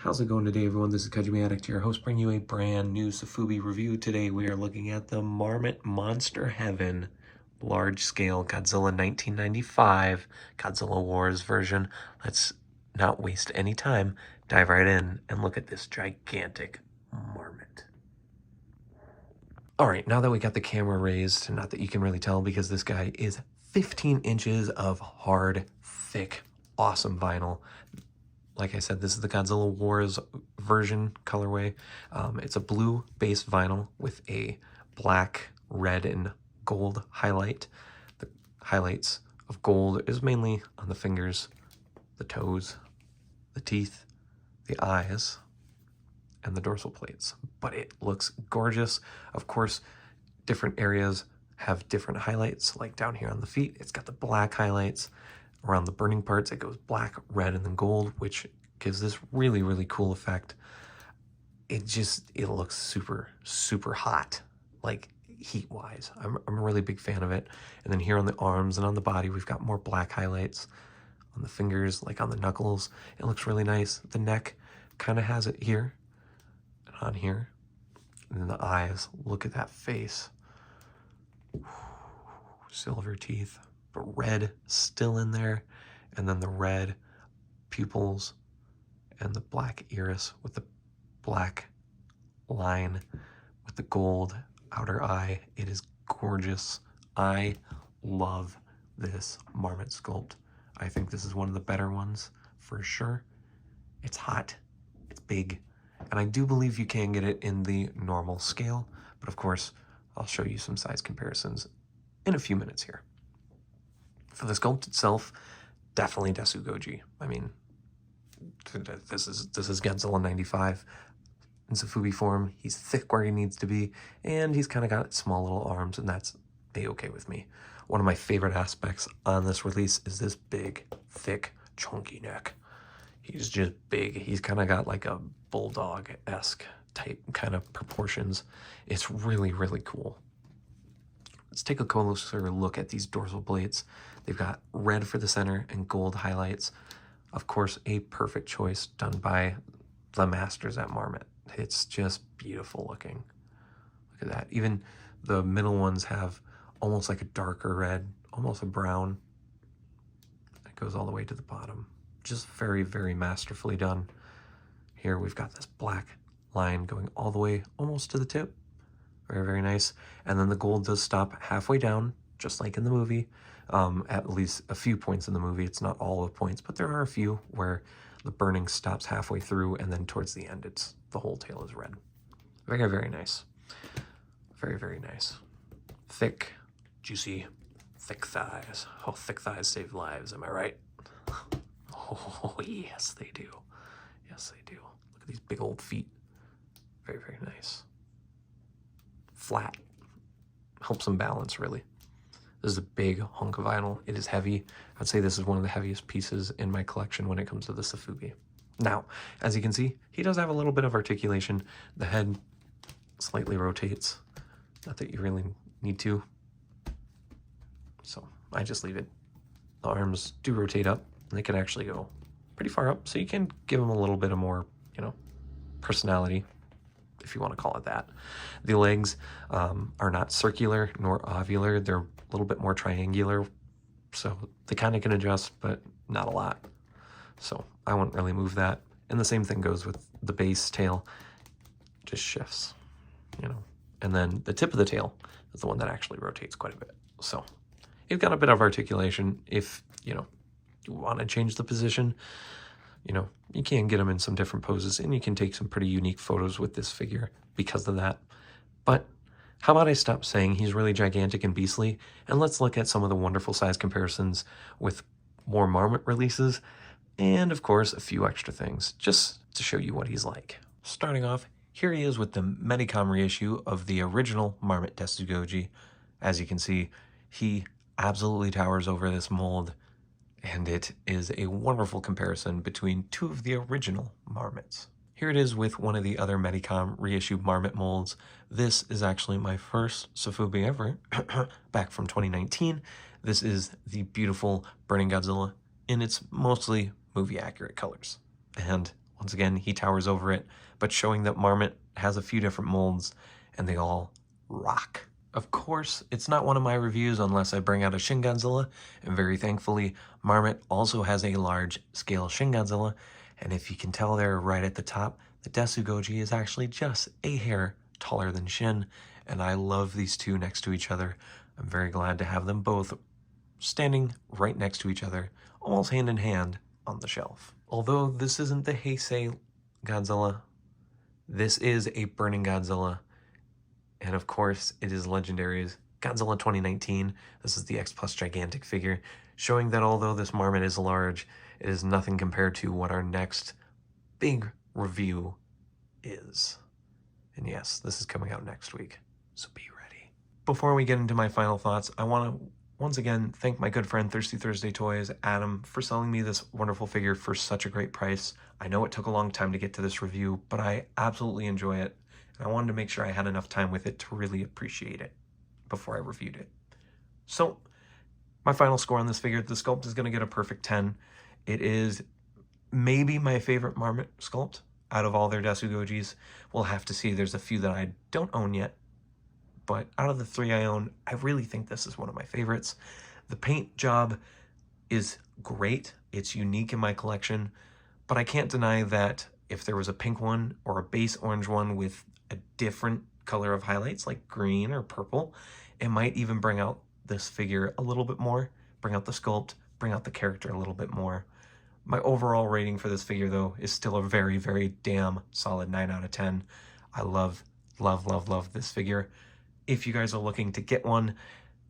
How's it going today, everyone? This is KaijuFanatic, your host, bringing you a brand new Sofubi review. Today we are looking at the Marmit Monster Heaven large-scale Godzilla 1995 Godzilla Wars version. Let's not waste any time, dive right in, and look at this gigantic Marmit. Alright, now that we got the camera raised, not that you can really tell because this guy is 15 inches of hard, thick, awesome vinyl. Like I said, this is the Godzilla Wars version colorway. It's a blue base vinyl with a black, red, and gold highlight. The highlights of gold is mainly on the fingers, the toes, the teeth, the eyes, and the dorsal plates. But it looks gorgeous. Of course, different areas have different highlights, like down here on the feet, it's got the black highlights. Around the burning parts, it goes black, red, and then gold, which gives this really, really cool effect. It looks super, super hot, like heat-wise. I'm a really big fan of it. And then here on the arms and on the body, we've got more black highlights. On the fingers, like on the knuckles, it looks really nice. The neck kind of has it here and on here. And then the eyes, look at that face. Silver teeth. But red still in there, and then the red pupils and the black iris with the black line with the gold outer eye. It is gorgeous. I love this Marmit sculpt. I think this is one of the better ones for sure. It's hot, it's big, and I do believe you can get it in the normal scale, but of course I'll show you some size comparisons in a few minutes here. For the sculpt itself, definitely DesuGoji. I mean, this is Godzilla 95 in Sofubi form. He's thick where he needs to be, and he's kind of got small little arms, and that's a-okay with me. One of my favorite aspects on this release is this big, thick, chunky neck. He's just big. He's kind of got like a bulldog-esque type kind of proportions. It's really, really cool. Let's take a closer look at these dorsal plates. They've got red for the center and gold highlights. Of course, a perfect choice done by the masters at Marmit. It's just beautiful looking. Look at that. Even the middle ones have almost like a darker red, almost a brown. It goes all the way to the bottom. Just very, very masterfully done. Here we've got this black line going all the way almost to the tip. Very, very nice. And then the gold does stop halfway down, just like in the movie. At least a few points in the movie. It's not all the points, but there are a few where the burning stops halfway through, and then towards the end, the whole tail is red. Very, very nice. Very, very nice. Thick, juicy, thick thighs. Oh, thick thighs save lives, am I right? Oh, yes, they do. Yes, they do. Look at these big old feet. Very, very nice. Flat. Helps them balance, really. This is a big hunk of vinyl. It is heavy. I'd say this is one of the heaviest pieces in my collection when it comes to the Sofubi. Now, as you can see, he does have a little bit of articulation. The head slightly rotates. Not that you really need to. So I just leave it. The arms do rotate up, and they can actually go pretty far up. So you can give them a little bit of more, personality, if you want to call it that. The legs are not circular nor ovular. They're a little bit more triangular, so they kind of can adjust, but not a lot. So I wouldn't really move that. And the same thing goes with the base tail. Just shifts, And then the tip of the tail is the one that actually rotates quite a bit. So you've got a bit of articulation. If, you want to change the position, you can get them in some different poses, and you can take some pretty unique photos with this figure because of that. But how about I stop saying he's really gigantic and beastly, and let's look at some of the wonderful size comparisons with more Marmit releases, and of course a few extra things, just to show you what he's like. Starting off, here he is with the Medicom reissue of the original Marmit DesuGoji. As you can see, he absolutely towers over this mold, and it is a wonderful comparison between two of the original Marmits. Here it is with one of the other Medicom reissue Marmit molds. This is actually my first Sofubi ever, back from 2019. This is the beautiful Burning Godzilla in its mostly movie-accurate colors. And Once again, he towers over it, but showing that Marmit has a few different molds, and they all rock. Of course, it's not one of my reviews unless I bring out a Shin Godzilla, and very thankfully, Marmit also has a large-scale Shin Godzilla, and if you can tell there right at the top, the DesuGoji is actually just a hair taller than Shin, and I love these two next to each other. I'm very glad to have them both standing right next to each other, almost hand in hand on the shelf. Although this isn't the Heisei Godzilla, this is a Burning Godzilla, and of course it is Legendary's Godzilla 2019. This is the X Plus gigantic figure, showing that although this Marmit is large, it is nothing compared to what our next big review is. And yes, this is coming out next week, so be ready. Before we get into my final thoughts, I want to once again thank my good friend Thirsty Thursday Toys, Adam, for selling me this wonderful figure for such a great price. I know it took a long time to get to this review, but I absolutely enjoy it, and I wanted to make sure I had enough time with it to really appreciate it before I reviewed it. So, my final score on this figure, the Sculpt is going to get a perfect 10. It is maybe my favorite Marmit Sculpt out of all their DesuGojis. We'll have to see. There's a few that I don't own yet, but out of the 3 I own, I really think this is one of my favorites. The paint job is great. It's unique in my collection, but I can't deny that if there was a pink one or a base orange one with a different color of highlights like green or purple, it might even bring out this figure a little bit more, bring out the Sculpt, bring out the character a little bit more. My overall rating for this figure, though, is still a very, very damn solid 9 out of 10. I love, love, love, love this figure. If you guys are looking to get one,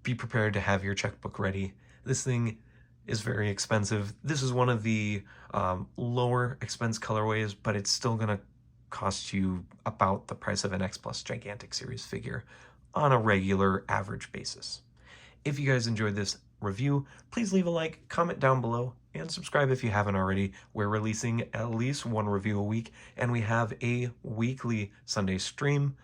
be prepared to have your checkbook ready. This thing is very expensive. This is one of the lower expense colorways, but it's still going to cost you about the price of an X Plus Gigantic Series figure on a regular average basis. If you guys enjoyed this review, please leave a like, comment down below, and subscribe if you haven't already. We're releasing at least one review a week, and we have a weekly Sunday stream.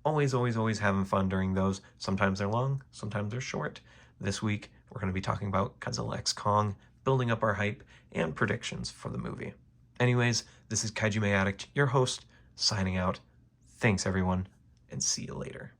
Always, always, always having fun during those. Sometimes they're long, sometimes they're short. This week, we're going to be talking about Godzilla x Kong, building up our hype, and predictions for the movie. Anyways, this is KaijuFanatic, your host, signing out. Thanks, everyone, and see you later.